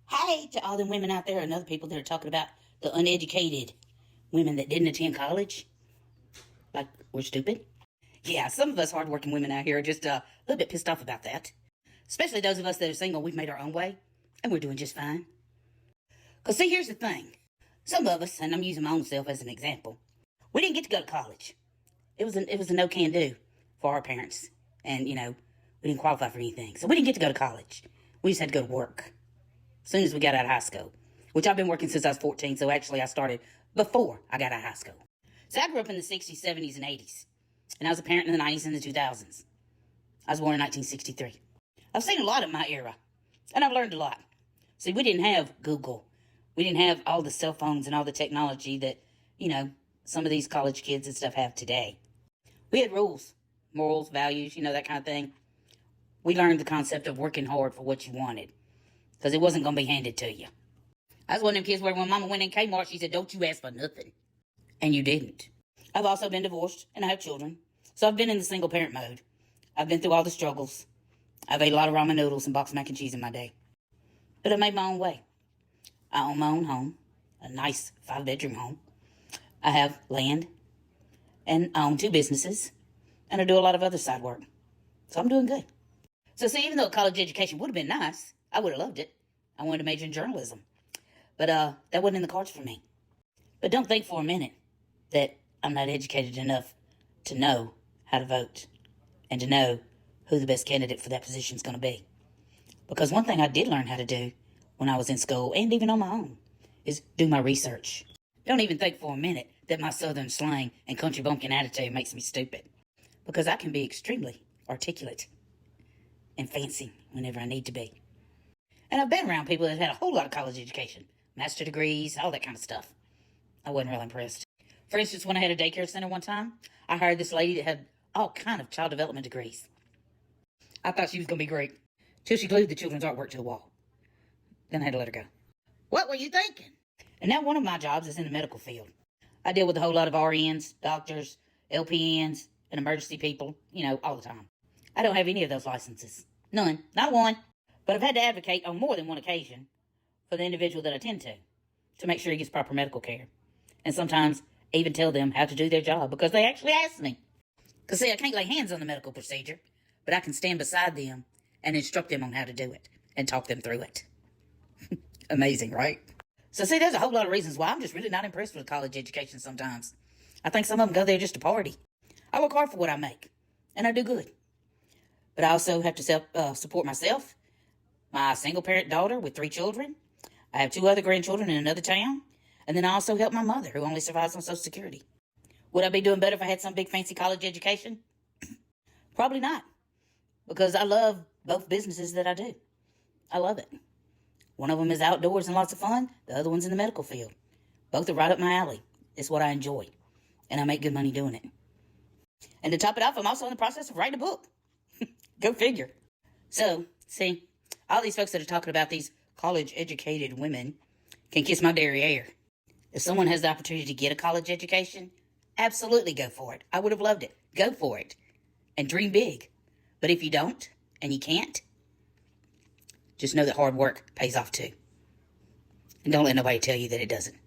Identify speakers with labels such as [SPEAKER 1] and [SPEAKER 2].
[SPEAKER 1] Hey to all them women out there and other people that are talking about the uneducated women that didn't attend college. Like, we're stupid. Yeah, some of us hardworking women out here are just a little bit pissed off about that. Especially those of us that are single, we've made our own way, and we're doing just fine. Because, see, here's the thing. Some of us, and I'm using my own self as an example, we didn't get to go to college. It was a no-can-do for our parents. And, we didn't qualify for anything. So we didn't get to go to college. We just had to go to work as soon as we got out of high school, which I've been working since I was 14, so actually I started before I got out of high school. So I grew up in the 60s, 70s, and 80s, and I was a parent in the 90s and the 2000s. I was born in 1963. I've seen a lot of my era, and I've learned a lot. See, we didn't have Google. We didn't have all the cell phones and all the technology that, some of these college kids and stuff have today. We had rules, morals, values, that kind of thing. We learned the concept of working hard for what you wanted, because it wasn't going to be handed to you. I was one of them kids where when Mama went in Kmart, she said, "Don't you ask for nothing." And you didn't. I've also been divorced, and I have children. So I've been in the single parent mode. I've been through all the struggles. I've ate a lot of ramen noodles and boxed mac and cheese in my day. But I made my own way. I own my own home, a nice 5-bedroom home. I have land, and I own 2 businesses, and I do a lot of other side work. So I'm doing good. So see, even though a college education would have been nice, I would have loved it. I wanted to major in journalism. But that wasn't in the cards for me. But don't think for a minute that I'm not educated enough to know how to vote and to know who the best candidate for that position is going to be. Because one thing I did learn how to do when I was in school and even on my own is do my research. Don't even think for a minute that my southern slang and country bumpkin attitude makes me stupid. Because I can be extremely articulate and fancy whenever I need to be. And I've been around people that had a whole lot of college education, master degrees, all that kind of stuff. I wasn't really impressed. For instance, when I had a daycare center one time, I hired this lady that had all kind of child development degrees. I thought she was going to be great, till she glued the children's artwork to the wall. Then I had to let her go. What were you thinking? And now one of my jobs is in the medical field. I deal with a whole lot of RNs, doctors, LPNs, and emergency people, all the time. I don't have any of those licenses. None. Not one. But I've had to advocate on more than one occasion for the individual that I tend to make sure he gets proper medical care. And sometimes even tell them how to do their job because they actually ask me. Because, see, I can't lay hands on the medical procedure, but I can stand beside them and instruct them on how to do it and talk them through it. Amazing, right? So, see, there's a whole lot of reasons why I'm just really not impressed with college education sometimes. I think some of them go there just to party. I work hard for what I make, and I do good. But I also have to support myself, my single-parent daughter with 3 children. I have 2 other grandchildren in another town. And then I also help my mother, who only survives on Social Security. Would I be doing better if I had some big fancy college education? Probably not. Because I love both businesses that I do. I love it. One of them is outdoors and lots of fun. The other one's in the medical field. Both are right up my alley. It's what I enjoy. And I make good money doing it. And to top it off, I'm also in the process of writing a book. Go figure. So, see, all these folks that are talking about these college-educated women can kiss my derriere. If someone has the opportunity to get a college education, absolutely go for it. I would have loved it. Go for it. And dream big. But if you don't, and you can't, just know that hard work pays off too. And don't let nobody tell you that it doesn't.